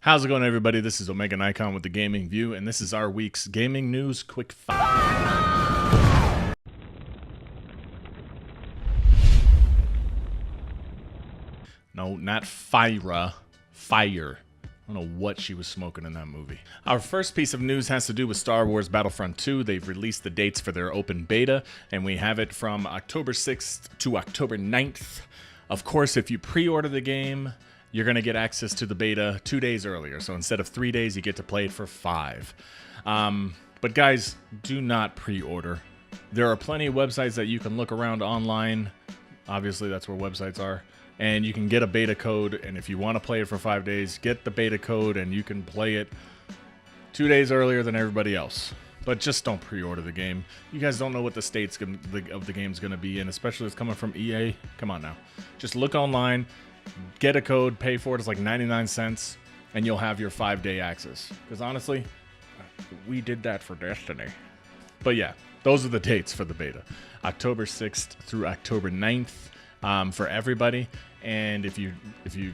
How's it going, everybody? This is OmegaNikon with the Gaming VUE, and this is our week's gaming news quick fire. No, not fire. Fire. I don't know what she was smoking in that movie. Our first piece of news has to do with Star Wars Battlefront 2. They've released the dates for their open beta, and we have it from October 6th to October 9th. Of course, if you pre-order the game, you're going to get access to the beta 2 days earlier. So instead of 3 days, you get to play it for 5. But guys, do not pre-order. There are plenty of websites that you can look around online. Obviously, that's where websites are. And you can get a beta code. And if you want to play it for 5 days, get the beta code and you can play it 2 days earlier than everybody else. But just don't pre-order the game. You guys don't know what the states of the game's going to be in, especially if it's coming from EA. Come on now. Just look online. Get a code, pay for it, it's like 99 cents, and you'll have your 5-day access. Because honestly, we did that for Destiny. But yeah, those are the dates for the beta. October 6th through October 9th for everybody. And if you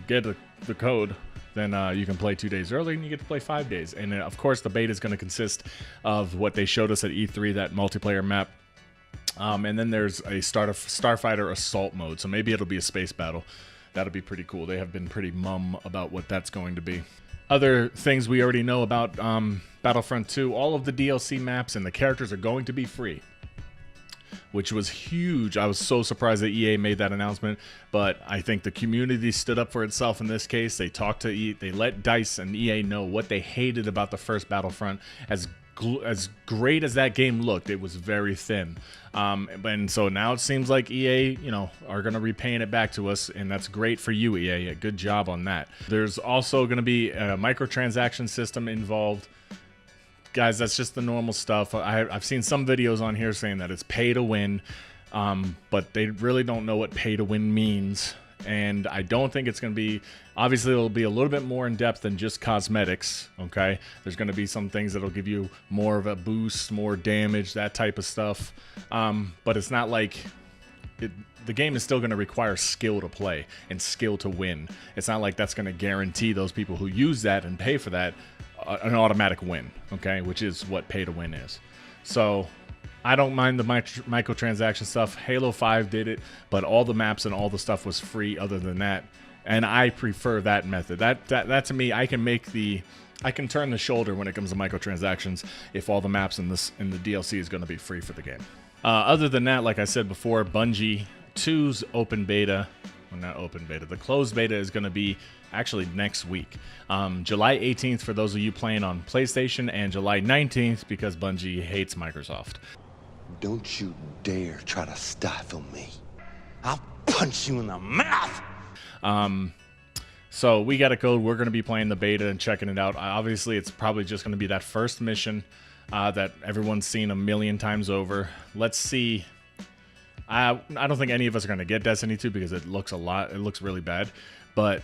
get the code, then you can play 2 days early and you get to play 5 days. And of course, the beta is going to consist of what they showed us at E3, that multiplayer map. And then there's a Starfighter Assault mode, so maybe it'll be a space battle. That'll be pretty cool. They have been pretty mum about what that's going to be. Other things we already know about Battlefront 2, all of the DLC maps and the characters are going to be free, which was huge. I was so surprised that EA made that announcement, but I think the community stood up for itself in this case. They talked to EA, they let DICE and EA know what they hated about the first Battlefront. As great as that game looked, it was very thin. And so now it seems like EA, are going to repaying it back to us, and that's great for you, EA. Good job on that. There's also going to be a microtransaction system involved. Guys, that's just the normal stuff. I've seen some videos on here saying that it's pay to win, but they really don't know what pay to win means. And I don't think it's going to be, obviously it'll be a little bit more in depth than just cosmetics, okay? There's going to be some things that'll give you more of a boost, more damage, that type of stuff. But it's not like, the game is still going to require skill to play and skill to win. It's not like that's going to guarantee those people who use that and pay for that an automatic win, okay? Which is what pay to win is. So I don't mind the microtransaction stuff. Halo 5 did it, but all the maps and all the stuff was free other than that. And I prefer that method. That to me, I can turn the shoulder when it comes to microtransactions if all the maps in the DLC is going to be free for the game. Other than that, like I said before, Bungie 2's open beta, well, not open beta, the closed beta is going to be actually next week. July 18th for those of you playing on PlayStation, and July 19th because Bungie hates Microsoft. Don't you dare try to stifle me. I'll punch you in the mouth. So we got a code. We're going to be playing the beta and checking it out. Obviously, it's probably just going to be that first mission that everyone's seen a million times over. Let's see. I don't think any of us are going to get Destiny 2 because it looks really bad. But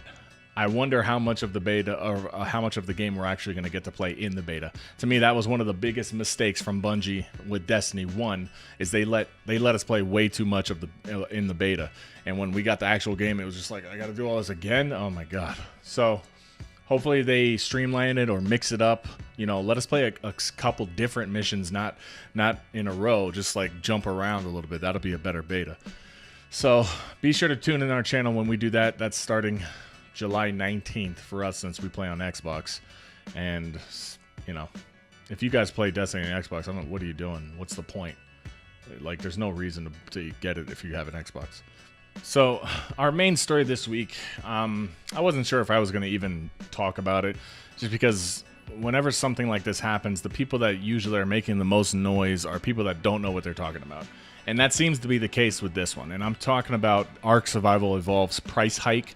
I wonder how much of the beta or how much of the game we're actually going to get to play in the beta. To me, that was one of the biggest mistakes from Bungie with Destiny 1 is they let us play way too much of in the beta. And when we got the actual game, it was just like, I got to do all this again? Oh my god. So hopefully they streamline it or mix it up. Let us play a couple different missions, not in a row, just like jump around a little bit. That'll be a better beta. So be sure to tune in our channel when we do that. That's starting July 19th for us since we play on Xbox. And, if you guys play Destiny on Xbox, I don't know, what are you doing? What's the point? Like, there's no reason to get it if you have an Xbox. So, our main story this week, I wasn't sure if I was going to even talk about it, just because whenever something like this happens, the people that usually are making the most noise are people that don't know what they're talking about. And that seems to be the case with this one. And I'm talking about Ark Survival Evolved's price hike.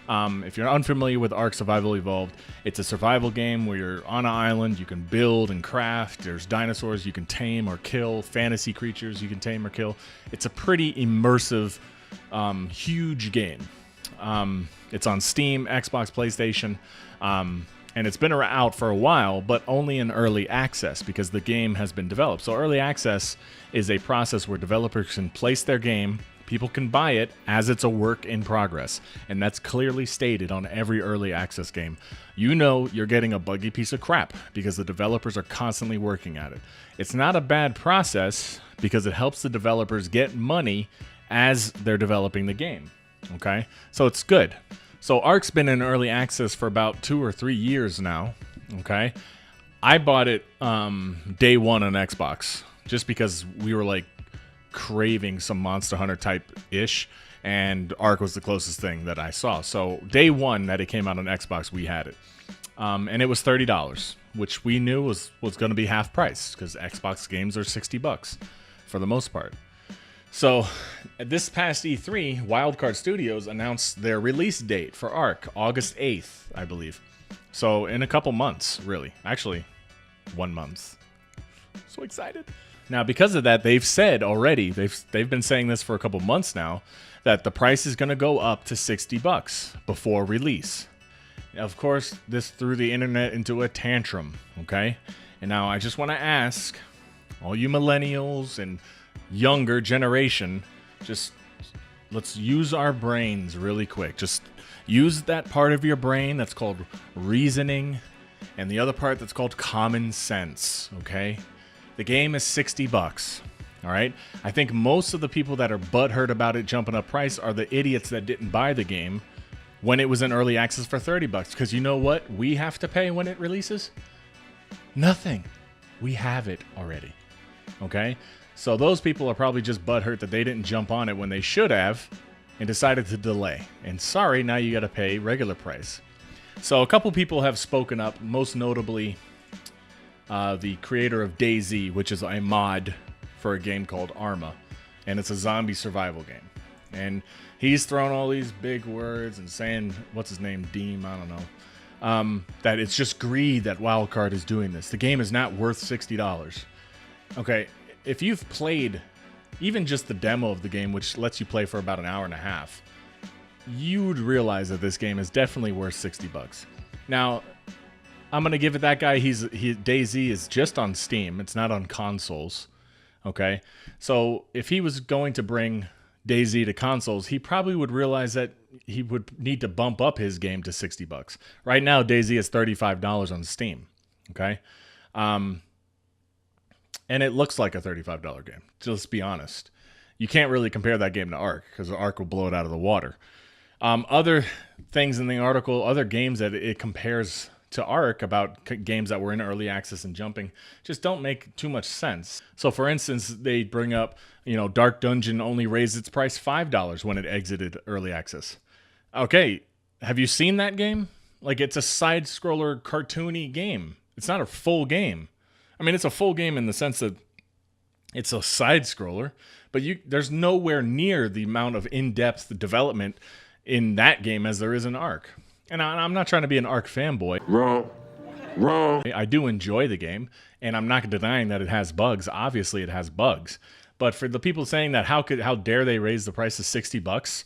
If you're unfamiliar with Ark Survival Evolved, it's a survival game where you're on an island, you can build and craft, there's dinosaurs you can tame or kill, fantasy creatures you can tame or kill. It's a pretty immersive, huge game. It's on Steam, Xbox, PlayStation, and it's been out for a while, but only in early access because the game has been developed. So early access is a process where developers can place their game, People can buy it as it's a work in progress, and that's clearly stated on every early access game. You know you're getting a buggy piece of crap because the developers are constantly working at it. It's not a bad process because it helps the developers get money as they're developing the game, okay? So it's good. So Ark's been in early access for about 2 or 3 years now, okay? I bought it day one on Xbox just because we were like craving some Monster Hunter type-ish, and Ark was the closest thing that I saw. So day one that it came out on Xbox, we had it. And it was $30, which we knew was going to be half price because Xbox games are $60 for the most part. So this past E3, Wildcard Studios announced their release date for Ark, August 8th, I believe. So in a couple months, really. Actually, 1 month. So excited. Now, because of that, they've said already, they've been saying this for a couple months now, that the price is going to go up to $60 before release. Of course, this threw the internet into a tantrum, okay? And now I just want to ask all you millennials and younger generation, just let's use our brains really quick. Just use that part of your brain that's called reasoning and the other part that's called common sense, okay? The game is $60, all right? I think most of the people that are butthurt about it jumping up price are the idiots that didn't buy the game when it was in early access for $30. Because you know what we have to pay when it releases? Nothing. We have it already, okay? So those people are probably just butthurt that they didn't jump on it when they should have and decided to delay. And sorry, now you got to pay regular price. So a couple people have spoken up, most notably the creator of DayZ, which is a mod for a game called Arma, and it's a zombie survival game. And he's thrown all these big words and saying, what's his name, Deem, I don't know, that it's just greed that Wildcard is doing this. The game is not worth $60. Okay, if you've played even just the demo of the game, which lets you play for about an hour and a half, you would realize that this game is definitely worth $60. Now, I'm going to give it that guy. DayZ is just on Steam. It's not on consoles. Okay? So if he was going to bring DayZ to consoles, he probably would realize that he would need to bump up his game to $60. Right now, DayZ is $35 on Steam. Okay? And it looks like a $35 game. Let's be honest. You can't really compare that game to Ark because Ark will blow it out of the water. Other things in the article, other games that it compares to Ark about games that were in early access and jumping just don't make too much sense. So for instance, they bring up, Dark Dungeon only raised its price $5 when it exited early access. Okay, have you seen that game? Like, it's a side-scroller cartoony game. It's not a full game. I mean, it's a full game in the sense that it's a side-scroller, but there's nowhere near the amount of in-depth development in that game as there is in Ark. And I'm not trying to be an Ark fanboy. Wrong. I do enjoy the game, and I'm not denying that it has bugs. Obviously, it has bugs. But for the people saying that, how dare they raise the price to $60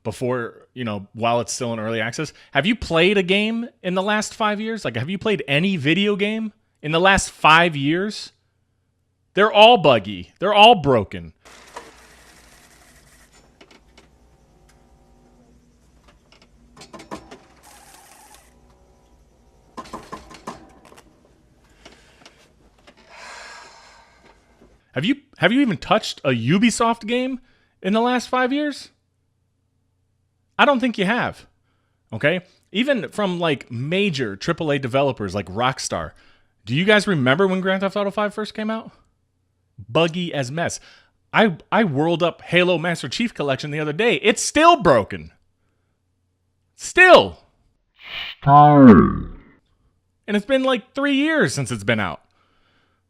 before, while it's still in early access? Have you played a game in the last 5 years? Like, have you played any video game in the last 5 years? They're all buggy. They're all broken. Have you even touched a Ubisoft game in the last 5 years? I don't think you have. Okay? Even from like major AAA developers like Rockstar. Do you guys remember when Grand Theft Auto 5 first came out? Buggy as mess. I whirled up Halo Master Chief Collection the other day. It's still broken. Still. And it's been like 3 years since it's been out.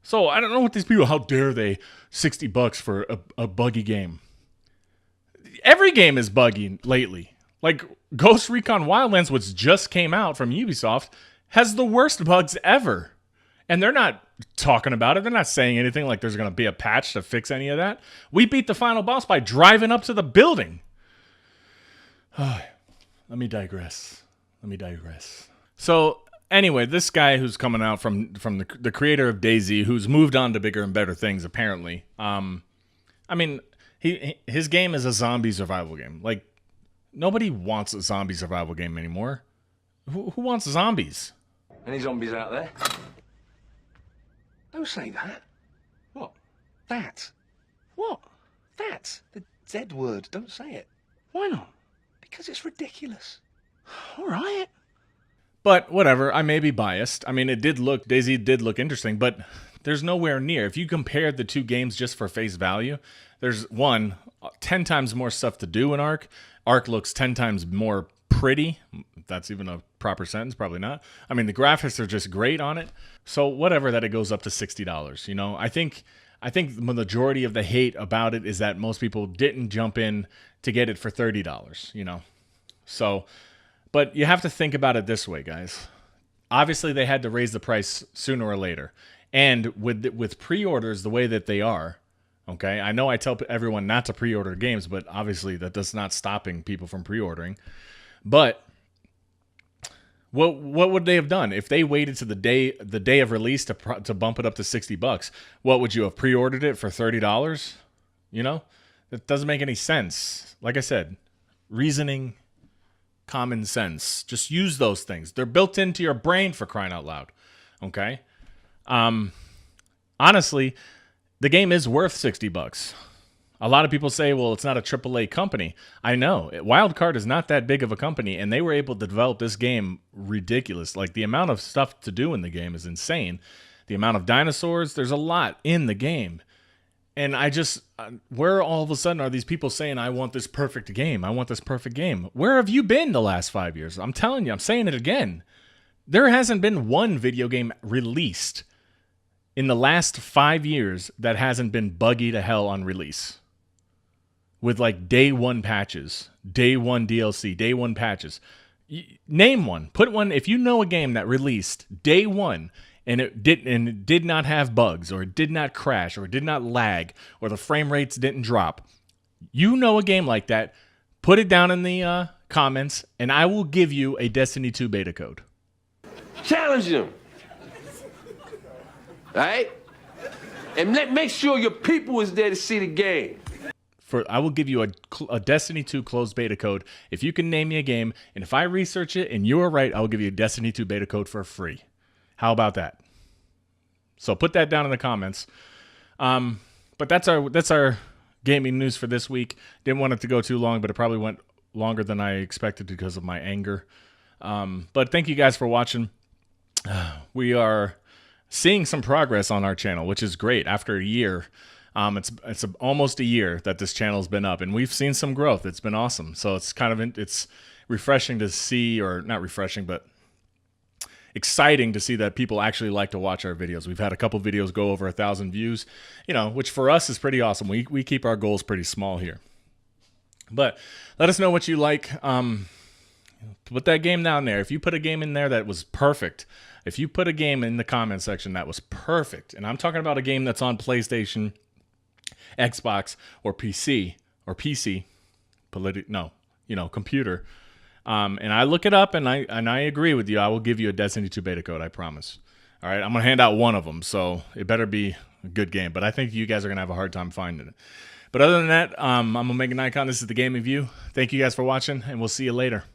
So I don't know what these people, how dare they, $60 for a buggy game. Every game is buggy lately. Like Ghost Recon Wildlands, which just came out from Ubisoft, has the worst bugs ever. And they're not talking about it. They're not saying anything like there's going to be a patch to fix any of that. We beat the final boss by driving up to the building. Let me digress. So anyway, this guy who's coming out from the creator of DayZ, who's moved on to bigger and better things, apparently. I mean, His game is a zombie survival game. Like, nobody wants a zombie survival game anymore. Who wants zombies? Any zombies out there? Don't say that. What? That? What? That? The Z word. Don't say it. Why not? Because it's ridiculous. All right. But whatever, I may be biased. I mean, DayZ did look interesting, but there's nowhere near. If you compare the two games just for face value, there's 10 times more stuff to do in Ark. Ark looks 10 times more pretty. If that's even a proper sentence, probably not. I mean, the graphics are just great on it. So whatever that it goes up to $60, you know. I think the majority of the hate about it is that most people didn't jump in to get it for $30, you know. So, but you have to think about it this way, guys. Obviously, they had to raise the price sooner or later. And with pre-orders the way that they are, okay, I know I tell everyone not to pre-order games, but obviously that's not stopping people from pre-ordering. But what would they have done if they waited to the day of release to bump it up to $60? What would you have pre-ordered it for $30? You know, that doesn't make any sense. Like I said, reasoning, common sense. Just use those things. They're built into your brain, for crying out loud. Okay. Honestly, the game is worth $60. A lot of people say, well, it's not a AAA company. I know. Wildcard is not that big of a company, and they were able to develop this game ridiculous. Like, the amount of stuff to do in the game is insane. The amount of dinosaurs, there's a lot in the game. And I just, where all of a sudden are these people saying, I want this perfect game? I want this perfect game. Where have you been the last 5 years? I'm telling you, I'm saying it again. There hasn't been one video game released in the last 5 years that hasn't been buggy to hell on release. With like day one patches, day one DLC, day one patches. Name one. Put one. If you know a game that released day one and it did not have bugs, or it did not crash, or it did not lag, or the frame rates didn't drop, you know a game like that, put it down in the comments, and I will give you a Destiny 2 beta code. Challenge them. All right? And make sure your people is there to see the game. I will give you a Destiny 2 closed beta code if you can name me a game, and if I research it and you're right, I will give you a Destiny 2 beta code for free. How about that? So put that down in the comments. But that's our gaming news for this week. Didn't want it to go too long, but it probably went longer than I expected because of my anger. But thank you guys for watching. We are seeing some progress on our channel, which is great. After a year, it's almost a year that this channel's been up, and we've seen some growth. It's been awesome. So it's kind of it's refreshing to see, or not refreshing, but exciting to see that people actually like to watch our videos. We've had a couple videos go over 1,000 views, you know, which for us is pretty awesome. We keep our goals pretty small here. But let us know what you like. Put that game down there. If you put a game in there that was perfect, if you put a game in the comment section that was perfect, and I'm talking about a game that's on PlayStation, Xbox, or PC, computer, and I look it up and I agree with you, I will give you a Destiny 2 beta code, I promise. All right, I'm going to hand out one of them, so it better be a good game, but I think you guys are going to have a hard time finding it. But other than that, I'm OmegaNikon. This is the Gaming VUE. Thank you guys for watching, and we'll see you later.